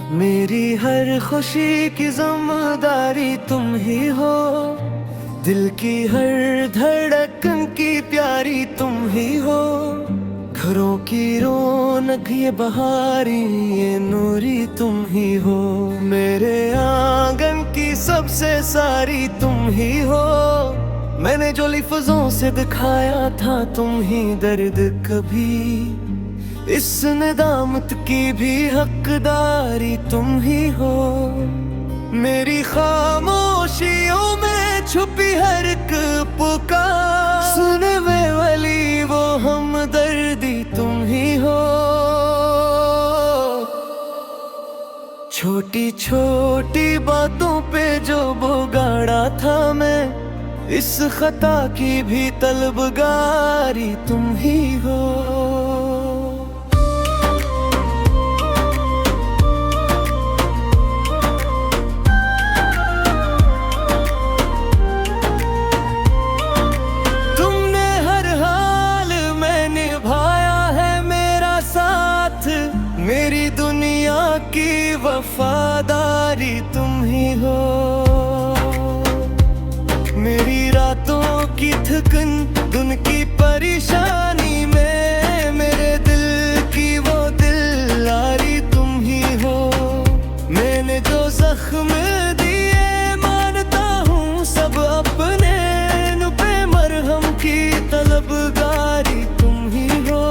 मेरी हर खुशी की जिम्मेदारी तुम ही हो, दिल की हर धड़कन की प्यारी तुम ही हो। घरों की रौनक ये बहारी ये नूरी तुम ही हो, मेरे आंगन की सबसे सारी तुम ही हो। मैंने जो लफ्ज़ों से दिखाया था तुम ही दर्द कभी, इस निदामत की भी हकदारी तुम ही हो। मेरी खामोशियों में छुपी हर एक पुकार, सुने में वाली वो हमदर्दी तुम ही हो। छोटी छोटी बातों पे जो बिगाड़ा था मैं, इस खता की भी तलबगारी तुम ही हो। मेरी दुनिया की वफादारी तुम ही हो, मेरी रातों की थकन दिन की परेशानी में, मेरे दिल की वो दिलदारी तुम ही हो। मैंने जो जख्म दिए मानता हूँ सब अपने, इन पे मरहम की तलबगारी तुम ही हो।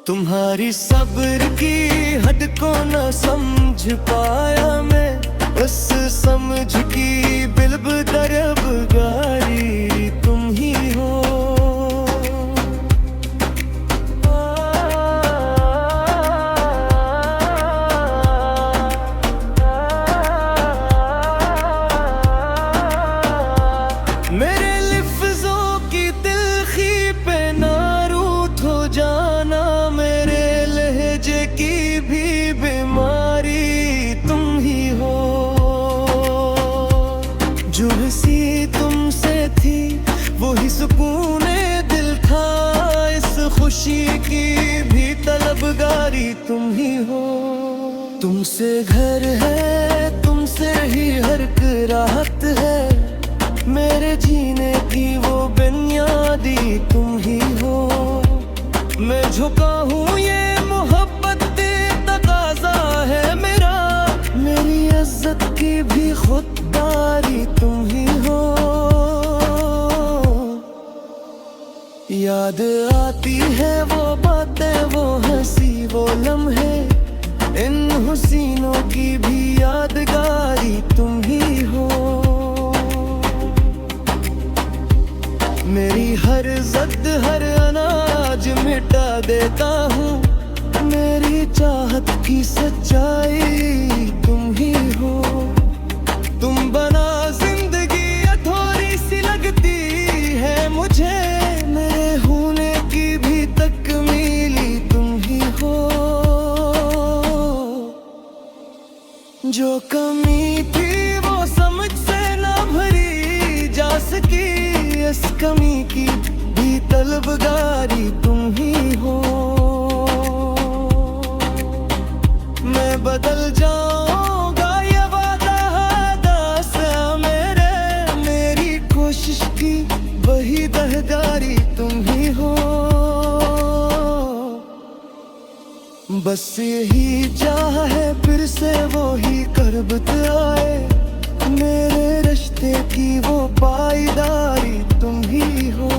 तुम्हारी सब्र की हद को न समझ पाया मैं, बस समझ की बिलब दरबगारी तुम ही हो। मेरे लफ्ज़ों की तिल्खी पे नारूठ हो जाना, मेरे लहजे की भी बीमारी तुम ही हो। जो हंसी तुमसे थी वही सुकून दिल था, इस खुशी की भी तलबगारी तुम ही हो। तुमसे घर है तुमसे ही हर एक राहत है, मेरे जीने की वो बुनियादी तुम ही हो। मैं झुका हूँ ये मोहब्बत तकाज़ा है मेरा, मेरी इज्जत की भी खुददारी तुम ही हो। याद आती है वो बातें वो हंसी वो लम्हे, इन हुसीनों की भी यादगारी तुम ही हो। मेरी हर ज़द हर अनाज मिटा देता हूँ, मेरी चाहत की सच्चाई तुम ही हो। तुम बना जिंदगी अधूरी सी लगती है मुझे, मेरे होने की भी तकमीली तुम ही हो। जो कमी थी वो समझ से ना भरी जा सकी, इस कमी की भी तलबगारी तुम ही हो। मैं बदल जाऊंगा ये वादा दास मेरे, मेरी कोशिश की वही दहगारी तुम ही हो। बस यही चाह है फिर से वो ही करबत आए, मेरे रिश्ते की वो पाईदारी तुम ही हो।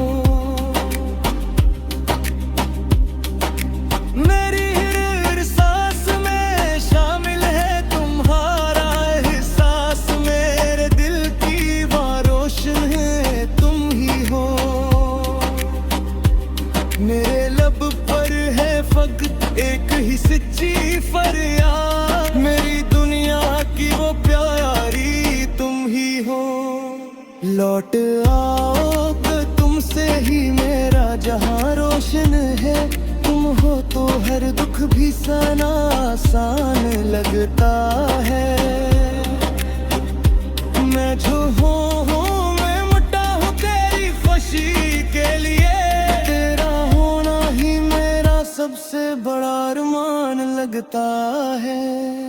मेरी हर सांस में शामिल है तुम्हारा एहसास, मेरे दिल की वो रोशन है तुम ही हो। मेरे लब पर है फक़्त एक ही सच्ची फरियाद, मेरी दुनिया की वो प्यारी तुम ही हो। लौट आओ कि तुमसे ही मेरा जहां रोशन है, तुम हो तो हर दुख भी सना आसान लगता है। मैं जो हूँ मैं मुट्टा हूँ तेरी खुशी के लिए, तेरा होना ही मेरा सबसे बड़ा अरमान लगता है।